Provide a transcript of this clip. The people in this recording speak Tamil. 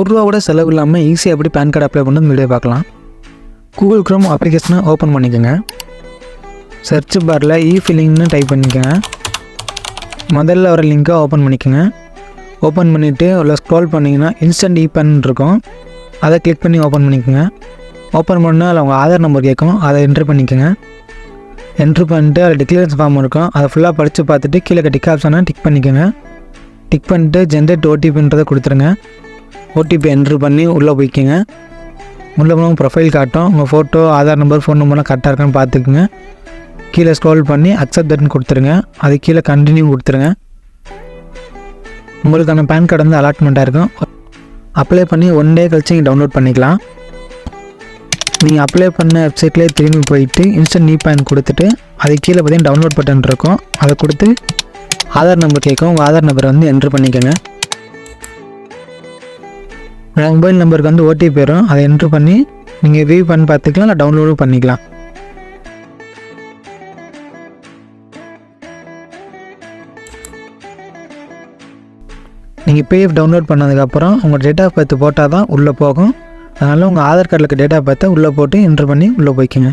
ரூபா கூட செலவு இல்லாமல் ஈஸியாக எப்படி பேன் கார்டு அப்ளை பண்ணணும் வீடியோ பார்க்கலாம். கூகுள் க்ரோம் அப்ளிகேஷனை ஓப்பன் பண்ணிக்கோங்க. சர்ச் பாரில் இ-ஃபில்லிங்னு டைப் பண்ணிக்கோங்க. முதல்ல வர லிங்க்கை ஓப்பன் பண்ணிக்கோங்க. ஓப்பன் பண்ணிவிட்டு உள்ள ஸ்க்ரோல் பண்ணிங்கன்னா இன்ஸ்டன்ட் இ-பேன் இருக்கும், அதை கிளிக் பண்ணி ஓப்பன் பண்ணிக்கோங்க. ஓப்பன் பண்ணால் அதில் உங்கள் ஆதார் நம்பர் கேட்கும், அதை என்ட்ரு பண்ணிக்கோங்க. என்ட்ரு பண்ணிட்டு அதில் டிக்ளரேஷன் ஃபார்ம் இருக்கும், அதை ஃபுல்லாக படித்து பார்த்துட்டு கீழே டிக் ஆப்ஷனை டிக் பண்ணிக்கோங்க. டிக் பண்ணிட்டு ஜென்ரேட் ஓடிபின்றதை கொடுத்துருங்க. ஓடிபி என்ட்ரு பண்ணி உள்ளே போய்க்கோங்க. உள்ளே போனால் ப்ரொஃபைல் காட்டும், உங்கள் ஃபோட்டோ ஆதார் நம்பர் ஃபோன் நம்பர்லாம் கரெக்டாக இருக்கான்னு பார்த்துக்குங்க. கீழே ஸ்க்ரோல் பண்ணி அக்செப்ட் தட்னு கொடுத்துருங்க. அது கீழே கண்டினியூ கொடுத்துருங்க. உங்களுக்கான பேன் கார்டு வந்து அலாட்மெண்ட்டாக இருக்கும். அப்ளை பண்ணி 1 டே கழிச்சு நீங்கள் டவுன்லோட் பண்ணிக்கலாம். நீங்கள் அப்ளை பண்ண வெப்சைட்லேயே திரும்பி போயிட்டு இன்ஸ்டன்ட் இ-பேன் கொடுத்துட்டு அது கீழே பார்த்தீங்கன்னா டவுன்லோட் பட்டன் இருக்கும், அதை கொடுத்து ஆதார் நம்பர் கேட்கும், உங்கள் ஆதார் நம்பரை வந்து என்ட்ரு பண்ணிக்கோங்க. மொபைல் நம்பருக்கு வந்து ஓடிபி வரும், அதை என்ட்ரு பண்ணி நீங்கள் வியூ பண்ணி பார்த்துக்கலாம், இல்லை டவுன்லோடும் பண்ணிக்கலாம். நீங்கள் பிஎஃப் டவுன்லோட் பண்ணதுக்கப்புறம் உங்கள் டேட் ஆஃப் பர்த் போட்டால் தான் உள்ளே போகும். அதனால் உங்கள் ஆதார் கார்டில் இருக்க டேட் ஆஃப் பர்த்தை உள்ளே போட்டு என்ட்ரு பண்ணி உள்ளே போய்க்குங்க.